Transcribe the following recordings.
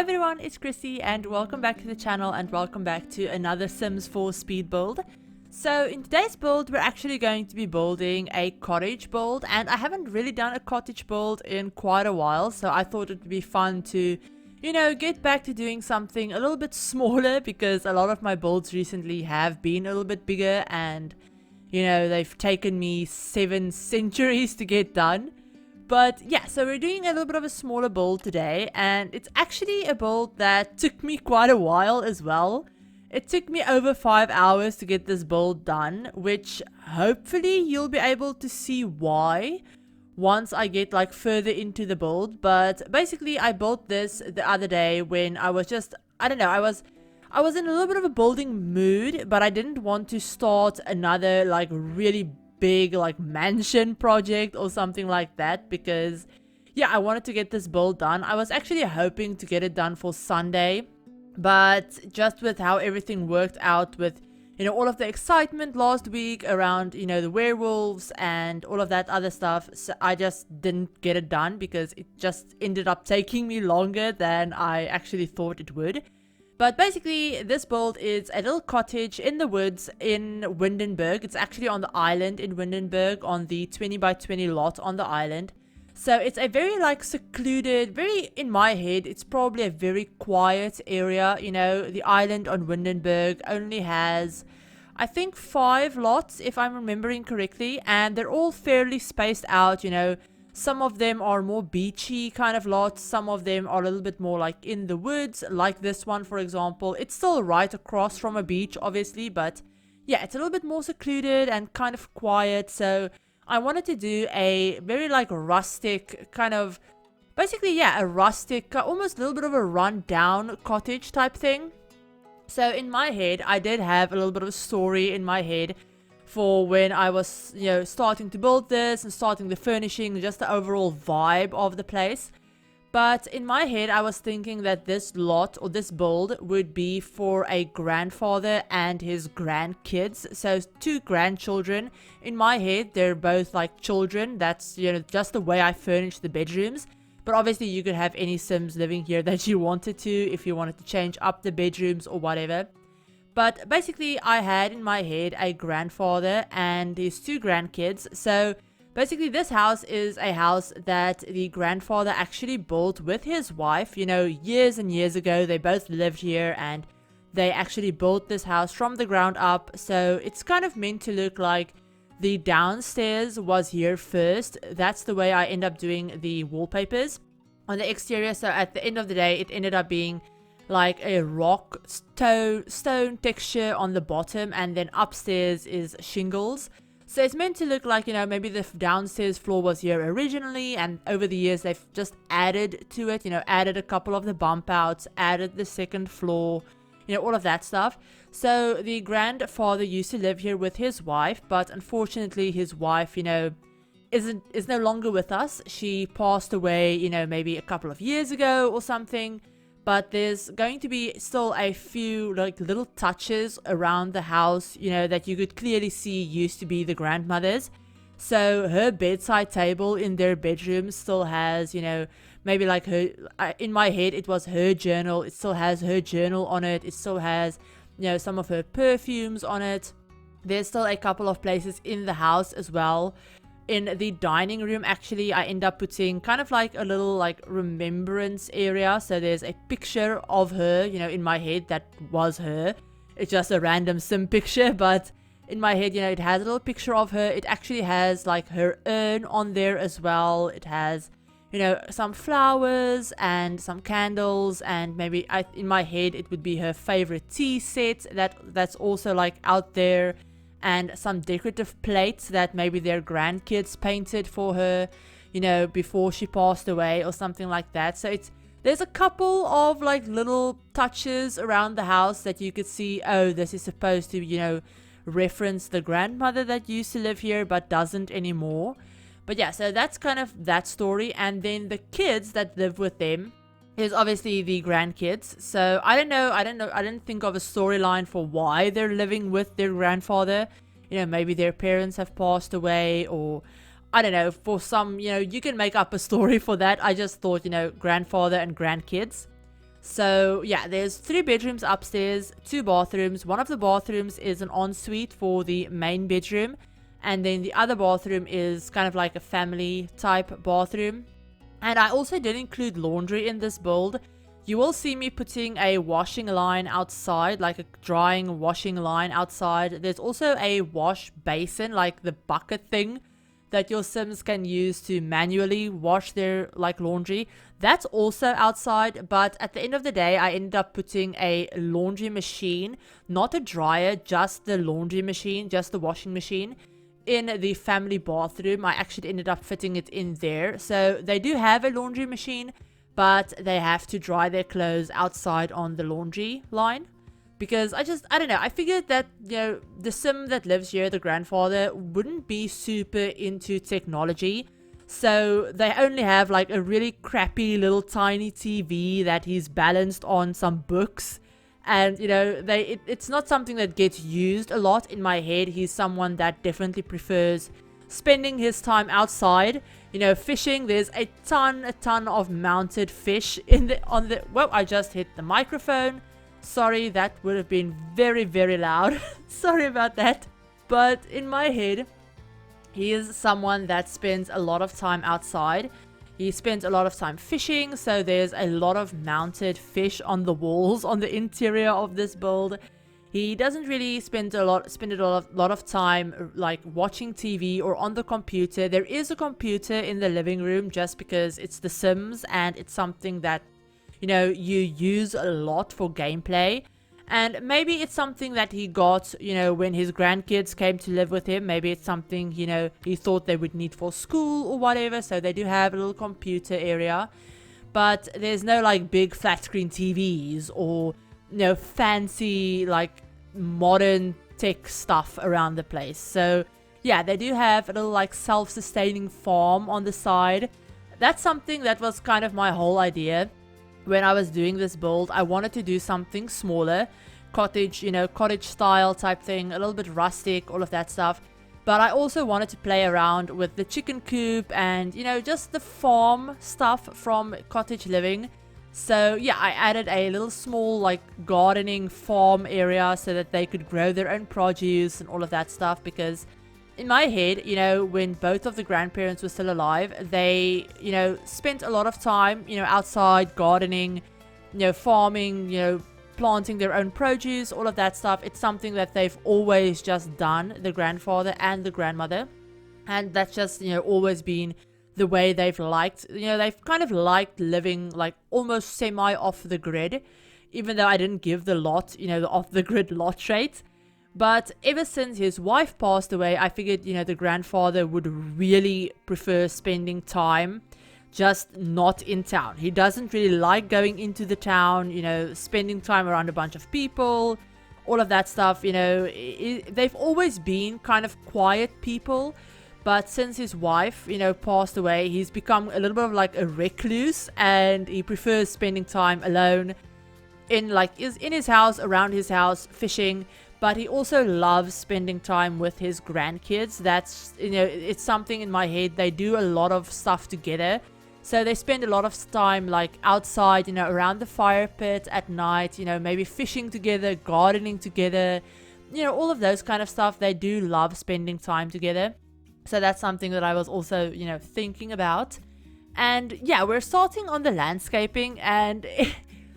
everyone, it's Chrissie and welcome back to the channel and welcome back to another Sims 4 speed build. So in today's build we're actually going to be building a cottage build, and I haven't really done a cottage build in quite a while, so I thought it would be fun to, you know, get back to doing something a little bit smaller because a lot of my builds recently have been a little bit bigger and, you know, they've taken me 7 centuries to get done. But yeah, so we're doing a little bit of a smaller build today, and it's actually a build that took me quite a while as well. It took me over 5 hours to get this build done, which hopefully you'll be able to see why once I get like further into the build. But basically I built this the other day when I was just, I don't know, I was in a little bit of a building mood, but I didn't want to start another like really big like mansion project or something like that because yeah, I wanted to get this build done. I was actually hoping to get it done for Sunday, but just with how everything worked out with, you know, all of the excitement last week around, you know, the werewolves and all of that other stuff, so I just didn't get it done because it just ended up taking me longer than I actually thought it would. But basically, this build is a little cottage in the woods in Windenburg. It's actually on the island in Windenburg, on the 20 by 20 lot on the island. So it's a very like secluded, very, in my head, it's probably a very quiet area. You know, the island on Windenburg only has, I think, 5 lots, if I'm remembering correctly. And they're all fairly spaced out, you know. Some of them are more beachy kind of lots. Some of them are a little bit more like in the woods, like this one, for example. It's still right across from a beach, obviously, but yeah, it's a little bit more secluded and kind of quiet. So I wanted to do a very like rustic kind of, basically, yeah, a rustic, almost a little bit of a rundown cottage type thing. So in my head, I did have a little bit of a story in my head for when I was, you know, starting to build this and starting the furnishing, just the overall vibe of the place. But in my head, I was thinking that this lot or this build would be for a grandfather and his grandkids. So 2 grandchildren. In my head, they're both like children. That's, you know, just the way I furnished the bedrooms. But obviously you could have any Sims living here that you wanted to, if you wanted to change up the bedrooms or whatever. But basically, I had in my head a grandfather and his 2 grandkids. So basically, this house is a house that the grandfather actually built with his wife. You know, years and years ago, they both lived here and they actually built this house from the ground up. So it's kind of meant to look like the downstairs was here first. That's the way I end up doing the wallpapers on the exterior. So at the end of the day, it ended up being like a rock stone texture on the bottom, and then upstairs is shingles. So it's meant to look like, you know, maybe the downstairs floor was here originally, and over the years they've just added to it, you know, added a couple of the bump outs, added the second floor, you know, all of that stuff. So the grandfather used to live here with his wife, but unfortunately his wife, you know, is no longer with us. She passed away, you know, maybe a couple of years ago or something. But there's going to be still a few like little touches around the house, you know, that you could clearly see used to be the grandmother's. So her bedside table in their bedroom still has, you know, maybe like her, in my head it was her journal. It still has her journal on it. It still has, you know, some of her perfumes on it. There's still a couple of places in the house as well. In the dining room, actually, I end up putting kind of like a little like remembrance area. So there's a picture of her, you know, in my head that was her. It's just a random Sim picture, but in my head, you know, it has a little picture of her. It actually has like her urn on there as well. It has, you know, some flowers and some candles, and maybe in my head it would be her favorite tea set that's also like out there. And some decorative plates that maybe their grandkids painted for her, you know, before she passed away or something like that. So there's a couple of like little touches around the house that you could see, oh, this is supposed to, you know, reference the grandmother that used to live here but doesn't anymore. But yeah, so that's kind of that story. And then the kids that live with them is obviously the grandkids. So I don't know, I didn't think of a storyline for why they're living with their grandfather. You know, maybe their parents have passed away, or I don't know, for some, you know, you can make up a story for that. I just thought, you know, grandfather and grandkids. So yeah, there's 3 bedrooms upstairs, 2 bathrooms. One of the bathrooms is an ensuite for the main bedroom, and then the other bathroom is kind of like a family type bathroom. And I also did include laundry in this build. You will see me putting a washing line outside, like a drying washing line outside. There's also a wash basin, like the bucket thing that your Sims can use to manually wash their like laundry. That's also outside, but at the end of the day, I ended up putting a laundry machine, not a dryer, just the laundry machine, just the washing machine, in the family bathroom. I actually ended up fitting it in there. So they do have a laundry machine, but they have to dry their clothes outside on the laundry line. Because I don't know, I figured that, you know, the Sim that lives here, the grandfather, wouldn't be super into technology. So they only have like a really crappy little tiny TV that he's balanced on some books. And, you know, it's not something that gets used a lot. In my head, he's someone that definitely prefers spending his time outside, you know, fishing. There's a ton of mounted fish whoa, I just hit the microphone. Sorry, that would have been very, very loud. Sorry about that. But in my head, he is someone that spends a lot of time outside. He spends a lot of time fishing, so there's a lot of mounted fish on the walls, on the interior of this build. He doesn't really spend a lot of time like watching TV or on the computer. There is a computer in the living room just because it's The Sims and it's something that, you know, you use a lot for gameplay. And maybe it's something that he got, you know, when his grandkids came to live with him. Maybe it's something, you know, he thought they would need for school or whatever. So they do have a little computer area. But there's no like big flat screen TVs or, you know, fancy like modern tech stuff around the place. So yeah, they do have a little like self-sustaining farm on the side. That's something that was kind of my whole idea. When I was doing this build, I wanted to do something smaller, cottage, you know, cottage style type thing, a little bit rustic, all of that stuff. But I also wanted to play around with the chicken coop and, you know, just the farm stuff from cottage living. So yeah, I added a little small like gardening farm area so that they could grow their own produce and all of that stuff. Because in my head, you know, when both of the grandparents were still alive, they, you know, spent a lot of time, you know, outside gardening, you know, farming, you know, planting their own produce, all of that stuff. It's something that they've always just done, the grandfather and the grandmother. And that's just, you know, always been the way they've liked, you know, they've kind of liked living like almost semi off the grid, even though I didn't give the lot, you know, the off the grid lot trait. But ever since his wife passed away, I figured, you know, the grandfather would really prefer spending time just not in town. He doesn't really like going into the town, you know, spending time around a bunch of people, all of that stuff. You know, they've always been kind of quiet people. But since his wife, you know, passed away, he's become a little bit of like a recluse, and he prefers spending time alone in his house, around his house, fishing. But he also loves spending time with his grandkids. That's, you know, it's something in my head. They do a lot of stuff together. So they spend a lot of time like outside, you know, around the fire pit at night, you know, maybe fishing together, gardening together, you know, all of those kind of stuff. They do love spending time together. So that's something that I was also, you know, thinking about. And yeah, we're starting on the landscaping, and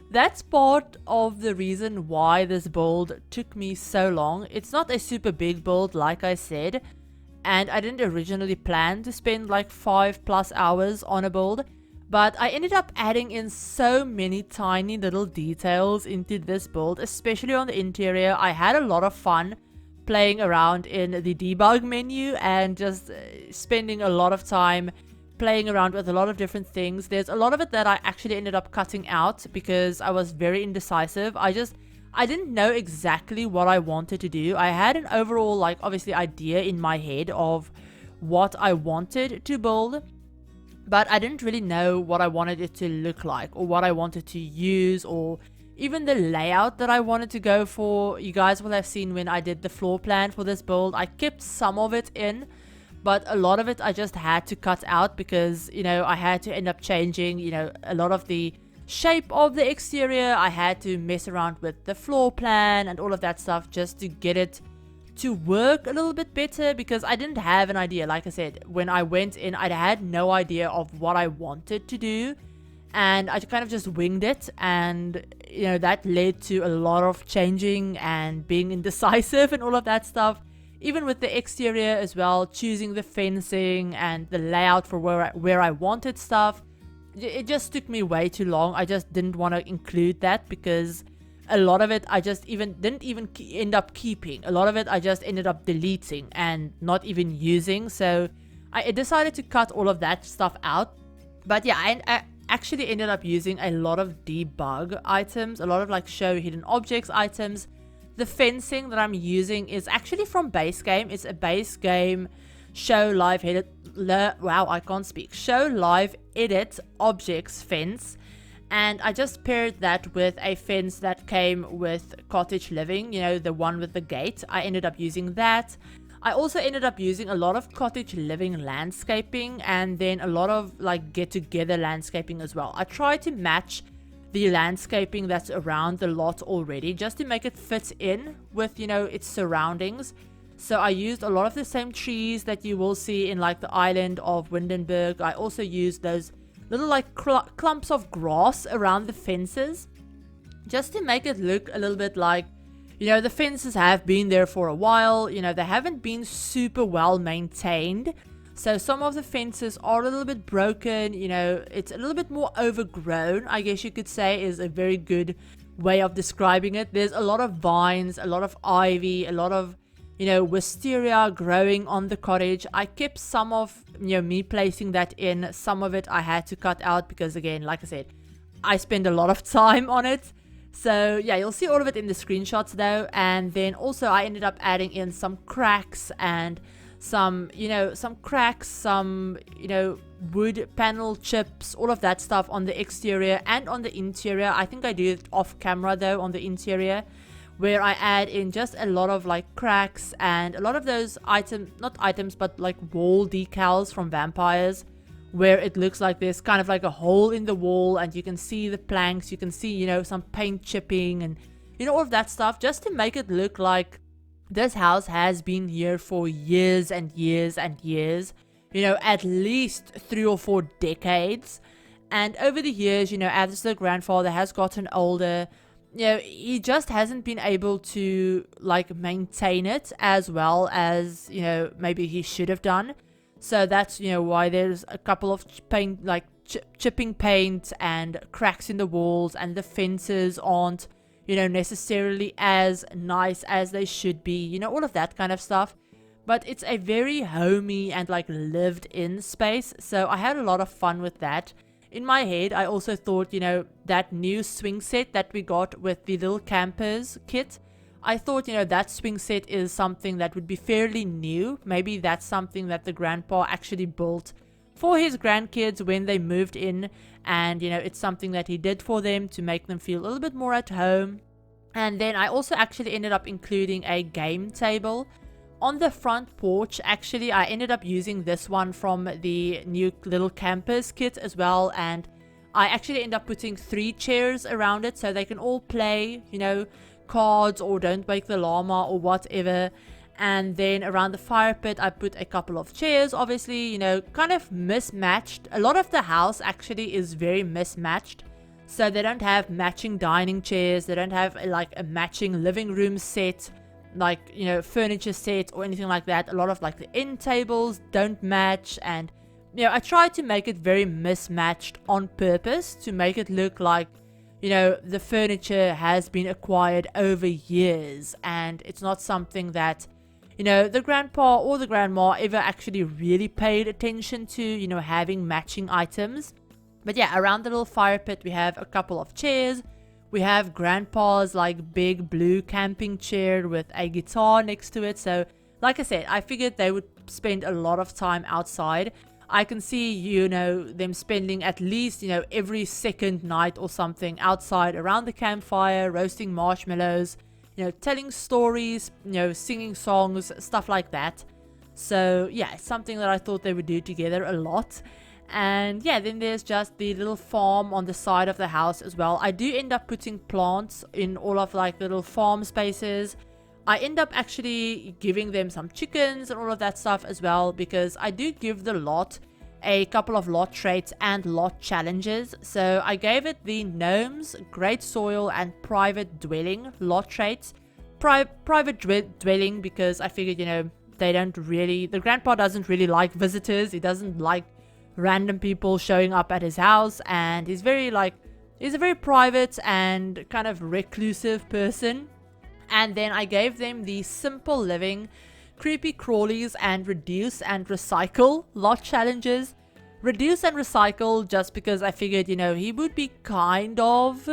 that's part of the reason why this build took me so long. It's not a super big build, like I said, and I didn't originally plan to spend like 5+ hours on a build, but I ended up adding in so many tiny little details into this build, especially on the interior. I had a lot of fun playing around in the debug menu and just spending a lot of time playing around with a lot of different things. There's a lot of it that I actually ended up cutting out because I was very indecisive. I didn't know exactly what I wanted to do. I had an overall, like, obviously idea in my head of what I wanted to build, but I didn't really know what I wanted it to look like or what I wanted to use or even the layout that I wanted to go for. You guys will have seen when I did the floor plan for this build, I kept some of it in, but a lot of it I just had to cut out because, you know, I had to end up changing, you know, a lot of the shape of the exterior. I had to mess around with the floor plan and all of that stuff just to get it to work a little bit better, because I didn't have an idea. Like I said, when I went in, I had no idea of what I wanted to do, and I kind of just winged it, and that led to a lot of changing and being indecisive and all of that stuff. Even with the exterior as well, choosing the fencing and the layout for where I wanted stuff, it just took me way too long. I just didn't want to include that, because a lot of it I just didn't even end up keeping. A lot of it I just ended up deleting and not even using. So I decided to cut all of that stuff out. But yeah, I actually ended up using a lot of debug items, a lot of like show hidden objects items. The fencing that I'm using is actually from base game. It's a base game show live edit objects fence. And I just paired that with a fence that came with Cottage Living, the one with the gate. I ended up using that. I also ended up using a lot of Cottage Living landscaping, and then a lot of like get-together landscaping as well. I tried to match the landscaping that's around the lot already, just to make it fit in with, its surroundings. So I used a lot of the same trees that you will see in like the island of Windenburg. I also used those little like clumps of grass around the fences, just to make it look a little bit like, the fences have been there for a while. They haven't been super well maintained. So some of the fences are a little bit broken, it's a little bit more overgrown, I guess you could say, is a very good way of describing it. There's a lot of vines, a lot of ivy, a lot of wisteria growing on the cottage. I kept some of me placing that in. Some of it I had to cut out, because again, like I said, I spend a lot of time on it. So yeah, you'll see all of it in the screenshots though. And then also I ended up adding in some cracks and some wood panel chips, all of that stuff on the exterior and on the interior. I think I do it off camera though on the interior, where I add in just a lot of like cracks and a lot of those but like wall decals from vampires, where it looks like there's kind of like a hole in the wall and you can see the planks, you can see, some paint chipping and, all of that stuff, just to make it look like this house has been here for years and years and years, at least 3 or 4 decades. And over the years, as the grandfather has gotten older, he just hasn't been able to like maintain it as well as, maybe he should have done. So that's, why there's a couple of paint, like chipping paint and cracks in the walls, and the fences aren't, necessarily as nice as they should be, all of that kind of stuff. But it's a very homey and like lived in space. So I had a lot of fun with that. In my head, I also thought, that new swing set that we got with the little campers kit, I thought, that swing set is something that would be fairly new. Maybe that's something that the grandpa actually built for his grandkids when they moved in. And, it's something that he did for them to make them feel a little bit more at home. And then I also actually ended up including a game table on the front porch. Actually, I ended up using this one from the new little campers kit as well, and I actually end up putting 3 chairs around it so they can all play, cards or Don't Wake the Llama or whatever. And then around the fire pit, I put a couple of chairs, obviously, kind of mismatched. A lot of the house actually is very mismatched. So they don't have matching dining chairs, they don't have like a matching living room set, like, furniture set or anything like that. A lot of like the end tables don't match, and I tried to make it very mismatched on purpose to make it look like, the furniture has been acquired over years, and it's not something that, the grandpa or the grandma ever actually really paid attention to, having matching items. But yeah, around the little fire pit, we have a couple of chairs. We have grandpa's like big blue camping chair with a guitar next to it. So like I said, I figured they would spend a lot of time outside. I can see, them spending at least, every second night or something outside around the campfire, roasting marshmallows, telling stories, singing songs, stuff like that. So yeah, it's something that I thought they would do together a lot. And yeah, then there's just the little farm on the side of the house as well. I do end up putting plants in all of like little farm spaces. I end up actually giving them some chickens and all of that stuff as well, because I do give the lot a couple of lot traits and lot challenges. So I gave it the gnomes, great soil, and private dwelling lot traits. Private dwelling because I figured, you know, the grandpa doesn't really like visitors. He doesn't like random people showing up at his house, and he's a very private and kind of reclusive person. And then I gave them the simple living, creepy crawlies, and reduce and recycle lot challenges. Reduce and recycle just because I figured, you know, he would be kind of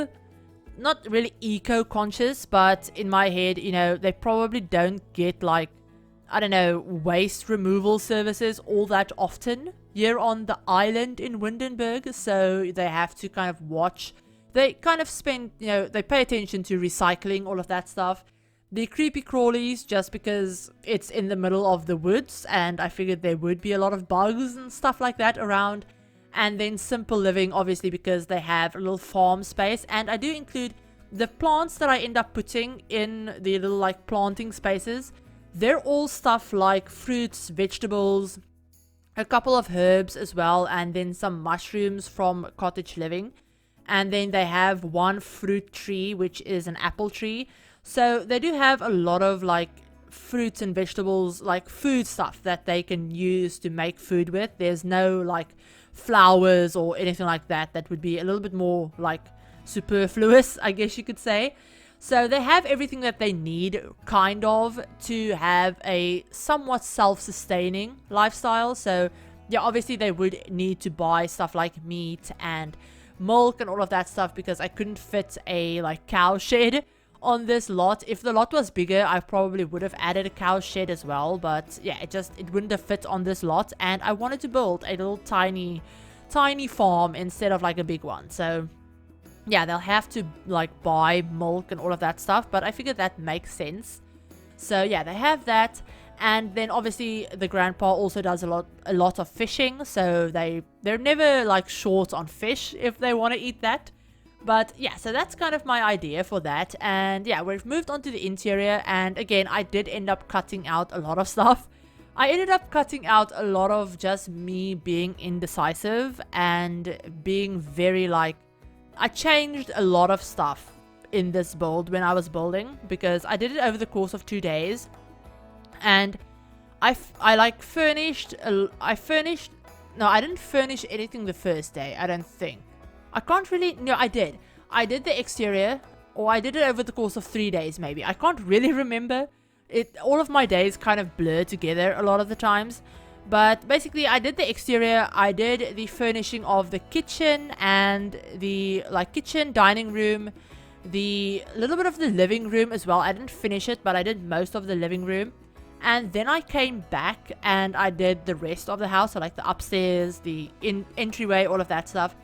not really eco-conscious, but in my head, you know, they probably don't get like, I don't know, waste removal services all that often here on the island in Windenburg. So they have to kind of watch. They kind of spend, you know, they pay attention to recycling, all of that stuff. The creepy crawlies, just because it's in the middle of the woods, and I figured there would be a lot of bugs and stuff like that around. And then simple living, obviously, because they have a little farm space. And I do include the plants that I end up putting in the little like planting spaces. They're all stuff like fruits, vegetables, a couple of herbs as well, and then some mushrooms from cottage living. And then they have one fruit tree, which is an apple tree. So they do have a lot of like fruits and vegetables, like food stuff that they can use to make food with. There's no like flowers or anything like that. That would be a little bit more like superfluous, I guess you could say. So they have everything that they need, kind of, to have a somewhat self-sustaining lifestyle. So yeah, obviously they would need to buy stuff like meat and milk and all of that stuff, because I couldn't fit a like cow shed on this lot. If the lot was bigger, I probably would have added a cow shed as well, but yeah, it wouldn't have fit on this lot. And I wanted to build a little tiny farm instead of like a big one. So yeah, they'll have to like buy milk and all of that stuff, but I figured that makes sense. So yeah, they have that. And then obviously the grandpa also does a lot of fishing, so they're never like short on fish if they want to eat that. But yeah, so that's kind of my idea for that. And yeah, we've moved on to the interior, and again, I did end up cutting out a lot of stuff. I ended up cutting out a lot of just me being indecisive and being very like, I changed a lot of stuff in this build when I was building, because I did it over the course of 2 days. And I didn't furnish anything the first day, I don't think. I can't really, no, I did the exterior, or I did it over the course of 3 days maybe. I can't really remember it. All of my days kind of blur together a lot of the times. But basically I did the exterior, I did the furnishing of the kitchen and the like kitchen, dining room, the little bit of the living room as well. I didn't finish it, but I did most of the living room. And then I came back and I did the rest of the house, so like the upstairs, the entryway, all of that stuff.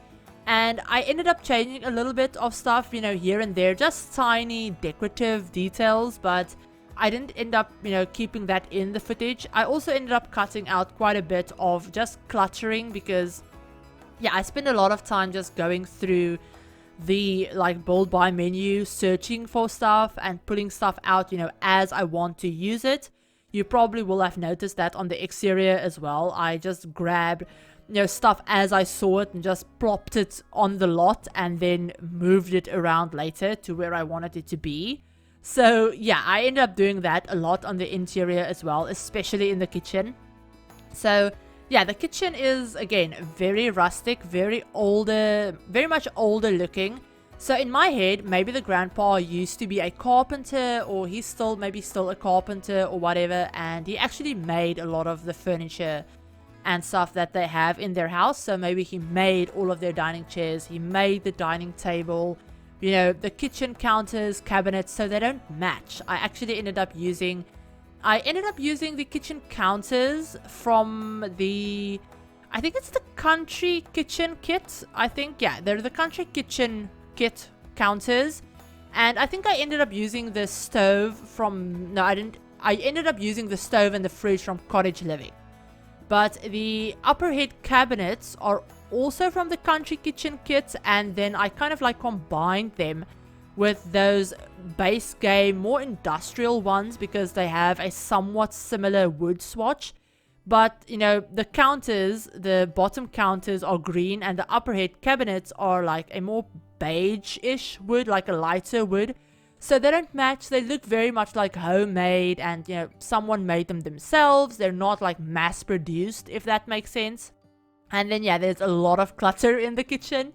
And I ended up changing a little bit of stuff, you know, here and there, just tiny decorative details, but I didn't end up, you know, keeping that in the footage. I also ended up cutting out quite a bit of just cluttering, because yeah, I spend a lot of time just going through the like build by menu, searching for stuff and pulling stuff out, you know, as I want to use it. You probably will have noticed that on the exterior as well. I just grabbed, you know, stuff as I saw it and just plopped it on the lot and then moved it around later to where I wanted it to be. So yeah, I ended up doing that a lot on the interior as well, especially in the kitchen. So yeah, the kitchen is again very rustic, very much older looking. So in my head, maybe the grandpa used to be a carpenter, or he's still a carpenter or whatever, and he actually made a lot of the furniture and stuff that they have in their house. So maybe he made all of their dining chairs, he made the dining table, you know, the kitchen counters, cabinets, so they don't match. I ended up using the kitchen counters from the, I think it's the country kitchen kit. I think, yeah, they're the country kitchen kit counters. And I think I ended up using the stove from, no, I didn't. I ended up using the stove and the fridge from Cottage Living. But the upper head cabinets are also from the Country Kitchen kit, and then I kind of like combined them with those base game, more industrial ones because they have a somewhat similar wood swatch. But, you know, the counters, the bottom counters are green, and the upper head cabinets are like a more beige-ish wood, like a lighter wood. So they don't match. They look very much like homemade, and, you know, someone made them themselves. They're not like mass-produced, if that makes sense. And then, yeah, there's a lot of clutter in the kitchen.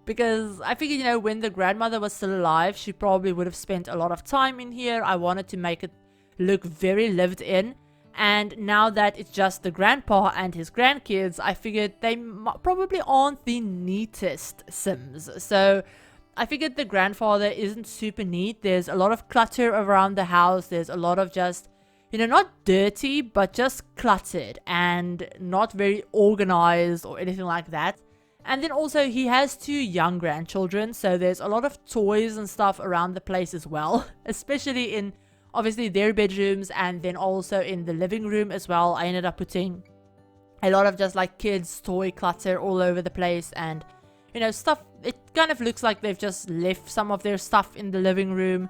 Because I figured, you know, when the grandmother was still alive, she probably would have spent a lot of time in here. I wanted to make it look very lived in. And now that it's just the grandpa and his grandkids, I figured they probably aren't the neatest Sims. So I figured the grandfather isn't super neat. There's a lot of clutter around the house. There's a lot of just, you know, not dirty, but just cluttered and not very organized or anything like that. And then also he has 2 young grandchildren, so there's a lot of toys and stuff around the place as well, especially in obviously their bedrooms, and then also in the living room as well. I ended up putting a lot of just like kids toy clutter all over the place, and, you know, stuff. It kind of looks like they've just left some of their stuff in the living room,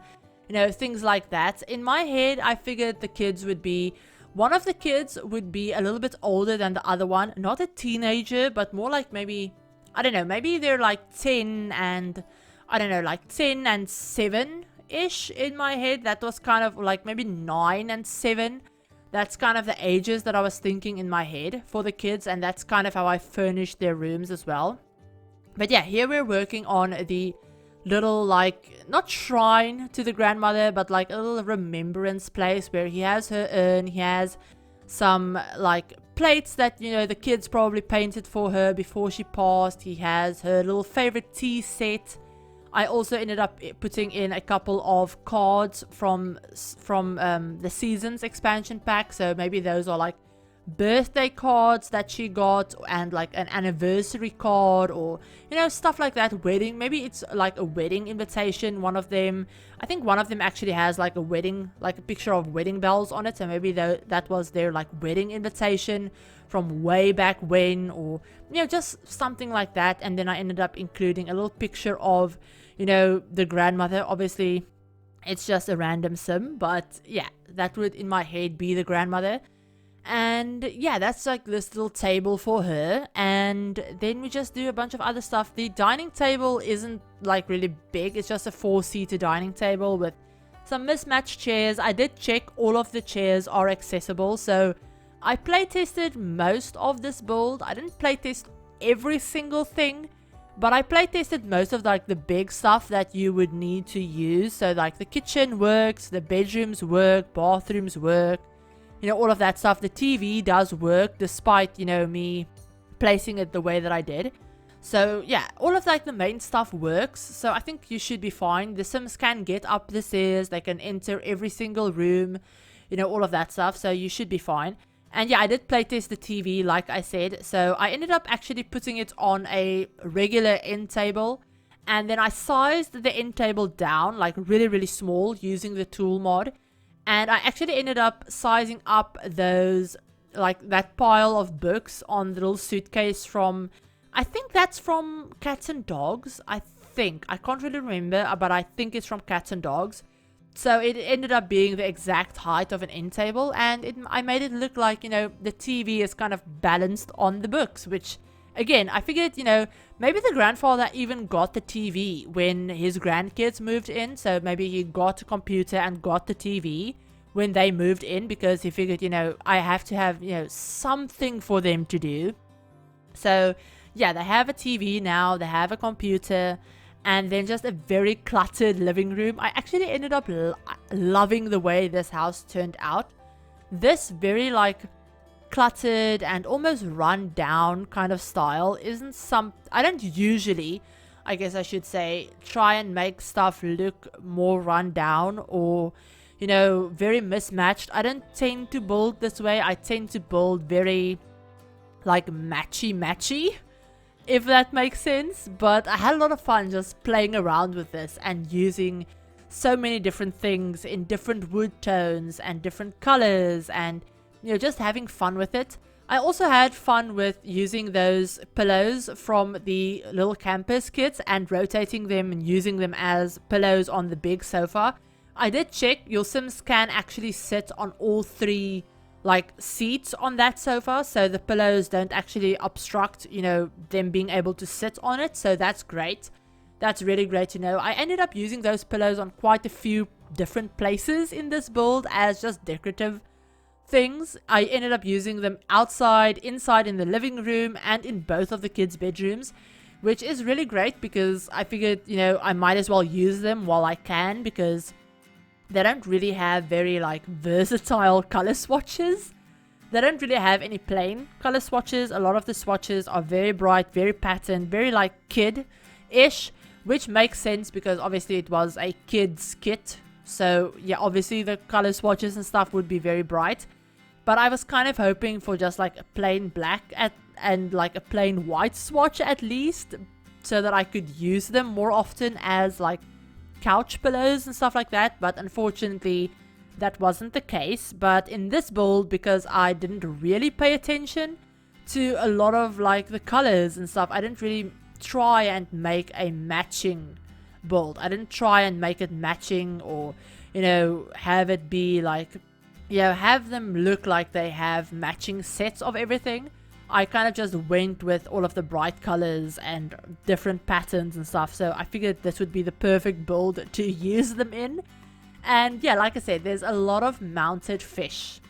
you know, things like that. In my head, I figured the kids would be, one of the kids would be a little bit older than the other one, not a teenager, but more like maybe, I don't know, maybe they're like 10 and, I don't know, like 10 and 7-ish in my head. That was kind of like maybe 9 and 7. That's kind of the ages that I was thinking in my head for the kids, and that's kind of how I furnished their rooms as well. But yeah, here we're working on the little, like, not shrine to the grandmother, but like a little remembrance place where he has her urn, he has some like plates that, you know, the kids probably painted for her before she passed. He has her little favorite tea set. I also ended up putting in a couple of cards from the Seasons expansion pack. So maybe those are like birthday cards that she got, and like an anniversary card, or, you know, stuff like that. Wedding, maybe it's like a wedding invitation. One of them, I think one of them actually has like a wedding, like a picture of wedding bells on it, so maybe that was their like wedding invitation from way back when, or, you know, just something like that. And then I ended up including a little picture of, you know, the grandmother. Obviously it's just a random sim, but yeah, that would in my head be the grandmother. And yeah, that's like this little table for her. And then we just do a bunch of other stuff. The dining table isn't like really big. It's just a 4-seater dining table with some mismatched chairs. I did check all of the chairs are accessible. So I play tested most of this build. I didn't play test every single thing, but I play tested most of like the big stuff that you would need to use. So like the kitchen works, the bedrooms work, bathrooms work. You know, all of that stuff. The TV does work despite, you know, me placing it the way that I did. So yeah, all of like the main stuff works. So I think you should be fine. The Sims can get up the stairs. They can enter every single room. You know, all of that stuff. So you should be fine. And yeah, I did playtest the TV like I said. So I ended up actually putting it on a regular end table. And then I sized the end table down like really, really small using the tool mod. And I actually ended up sizing up those, like that pile of books on the little suitcase from, I think that's from Cats and Dogs. I can't really remember, but I think it's from Cats and Dogs. So it ended up being the exact height of an end table, and I made it look like, you know, the TV is kind of balanced on the books, which, again, I figured, you know, maybe the grandfather even got the TV when his grandkids moved in. So maybe he got a computer and got the TV when they moved in, because he figured, you know, I have to have, you know, something for them to do. So yeah, they have a TV now, they have a computer, and then just a very cluttered living room. I actually ended up loving the way this house turned out. This very like cluttered and almost run down kind of style isn't I don't usually, I guess I should say, try and make stuff look more run down or, you know, very mismatched. I don't tend to build this way. I tend to build very like matchy, if that makes sense. But I had a lot of fun just playing around with this and using so many different things in different wood tones and different colors, and, you know, just having fun with it. I also had fun with using those pillows from the little campus kits and rotating them and using them as pillows on the big sofa. I did check, your Sims can actually sit on all three like seats on that sofa, so the pillows don't actually obstruct, you know, them being able to sit on it. So that's great. That's really great to know. I ended up using those pillows on quite a few different places in this build as just decorative things. I ended up using them outside, inside in the living room, and in both of the kids' bedrooms, which is really great because I figured, you know, I might as well use them while I can, because they don't really have very like versatile color swatches. They don't really have any plain color swatches. A lot of the swatches are very bright, very patterned, very like kid-ish, which makes sense because obviously it was a kids kit. So yeah, obviously the color swatches and stuff would be very bright. But I was kind of hoping for just like a plain black and like a plain white swatch at least, so that I could use them more often as like couch pillows and stuff like that. But unfortunately that wasn't the case. But in this build, because I didn't really pay attention to a lot of like the colors and stuff, I didn't really try and make a matching build. I didn't try and make it matching, or, you know, have it be like, you know, have them look like they have matching sets of everything. I kind of just went with all of the bright colors and different patterns and stuff. So I figured this would be the perfect build to use them in. And yeah, like I said, there's a lot of mounted fish.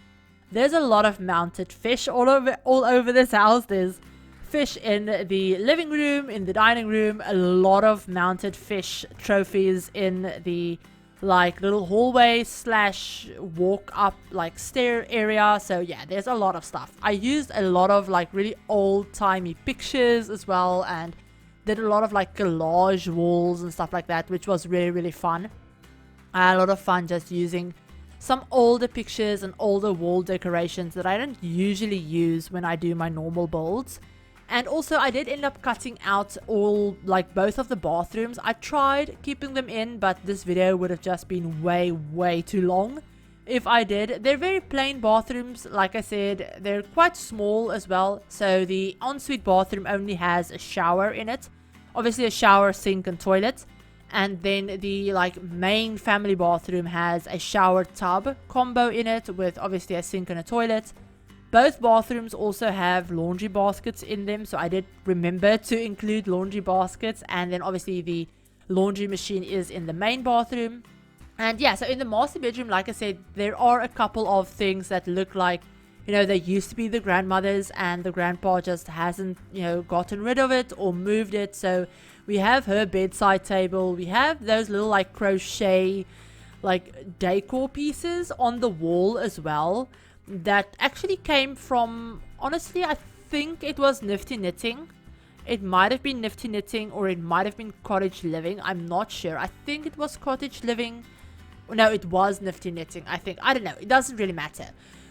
There's a lot of mounted fish all over this house. There's fish in the living room, in the dining room, a lot of mounted fish trophies in the like little hallway slash walk up like stair area. So yeah, there's a lot of stuff. I used a lot of like really old-timey pictures as well, and did a lot of like collage walls and stuff like that, which was really fun. I had a lot of fun just using some older pictures and older wall decorations that I don't usually use when I do my normal builds. And also I did end up cutting out all, like both of the bathrooms. I tried keeping them in, but this video would have just been way too long if I did. They're very plain bathrooms. Like I said, they're quite small as well. So the ensuite bathroom only has a shower in it. Obviously a shower, sink and toilet. And then the like main family bathroom has a shower tub combo in it with obviously a sink and a toilet. Both bathrooms also have laundry baskets in them, so I did remember to include laundry baskets. And then obviously the laundry machine is in the main bathroom. And yeah, so in the master bedroom, like I said, there are a couple of things that look like, you know, they used to be the grandmother's and the grandpa just hasn't, you know, gotten rid of it or moved it. So we have her bedside table. We have those little like crochet like decor pieces on the wall as well, that actually came from, honestly, I think it was Nifty Knitting. It might have been Nifty Knitting, or it might have been Cottage Living. I'm not sure. I think it was Cottage Living. No, it was Nifty Knitting, I think. I don't know. It doesn't really matter.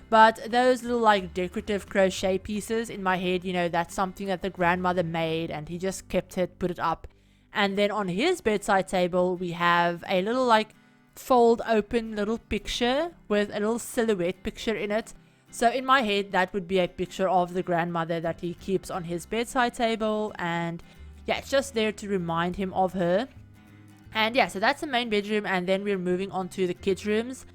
But those little like decorative crochet pieces, in my head, you know, that's something that the grandmother made and he just kept it, put it up. And then on his bedside table, we have a little like fold open little picture with a little silhouette picture in it. So in my head, that would be a picture of the grandmother that he keeps on his bedside table. And yeah, it's just there to remind him of her. And yeah, so that's the main bedroom. And then we're moving on to the kids' rooms.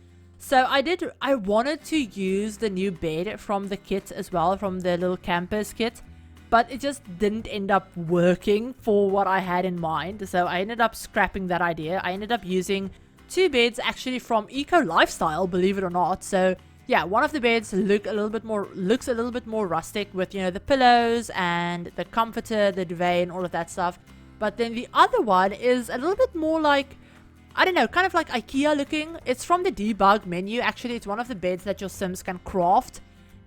So I wanted to use the new bed from the kit as well, from the little campus kit, but it just didn't end up working for what I had in mind. So I ended up scrapping that idea. I ended up using two beds actually from Eco Lifestyle, believe it or not. So yeah, one of the beds looks a little bit more rustic with, you know, the pillows and the comforter, the duvet and all of that stuff. But then the other one is a little bit more like, I don't know, kind of like IKEA looking. It's from the debug menu. Actually, it's one of the beds that your Sims can craft.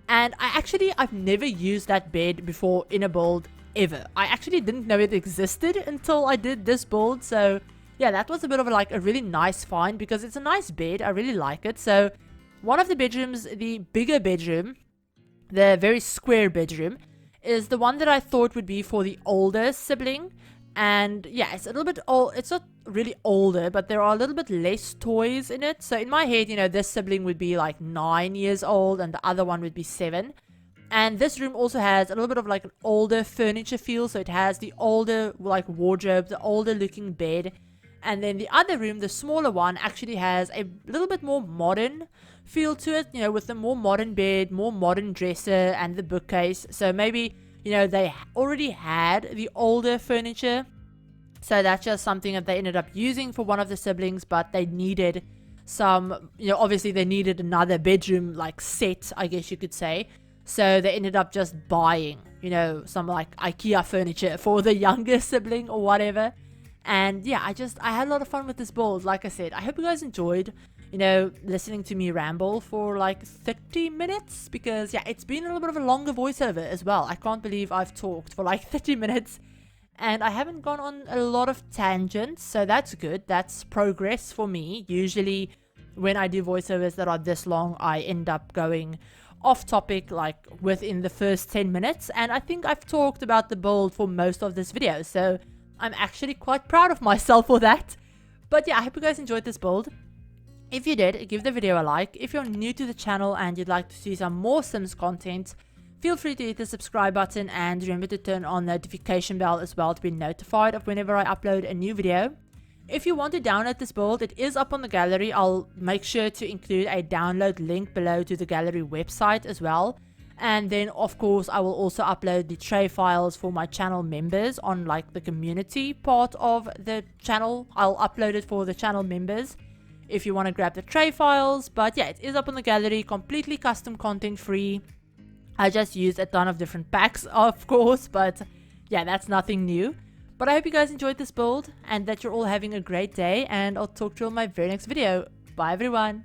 And I've never used that bed before in a build ever. I actually didn't know it existed until I did this build. So yeah, that was a bit of a really nice find, because it's a nice bed. I really like it. So one of the bedrooms, the bigger bedroom, the very square bedroom, is the one that I thought would be for the older sibling. And yeah, it's a little bit old. It's not really older, but there are a little bit less toys in it. So in my head, you know, this sibling would be like 9 years old and the other one would be 7. And this room also has a little bit of like an older furniture feel. So it has the older like wardrobe, the older looking bed. And then the other room, the smaller one, actually has a little bit more modern feel to it, you know, with the more modern bed, more modern dresser, and the bookcase. So maybe, you know, they already had the older furniture. So that's just something that they ended up using for one of the siblings, but they needed some, you know, obviously they needed another bedroom like set, I guess you could say. So they ended up just buying, you know, some like IKEA furniture for the younger sibling or whatever. And yeah, I had a lot of fun with this build. Like I said, I hope you guys enjoyed, you know, listening to me ramble for like 30 minutes, because yeah, it's been a little bit of a longer voiceover as well. I can't believe I've talked for like 30 minutes and I haven't gone on a lot of tangents, so that's good. That's progress for me. Usually when I do voiceovers that are this long, I end up going off topic like within the first 10 minutes, and I think I've talked about the build for most of this video, so I'm actually quite proud of myself for that. But yeah, I hope you guys enjoyed this build. If you did, give the video a like. If you're new to the channel and you'd like to see some more Sims content, feel free to hit the subscribe button and remember to turn on the notification bell as well to be notified of whenever I upload a new video. If you want to download this build, it is up on the gallery. I'll make sure to include a download link below to the gallery website as well. And then of course I will also upload the tray files for my channel members on like the community part of the channel. I'll upload it for the channel members if you want to grab the tray files. But yeah, it is up on the gallery, completely custom content free. I just used a ton of different packs of course, but yeah, that's nothing new. But I hope you guys enjoyed this build and that you're all having a great day, and I'll talk to you on my very next video. Bye everyone.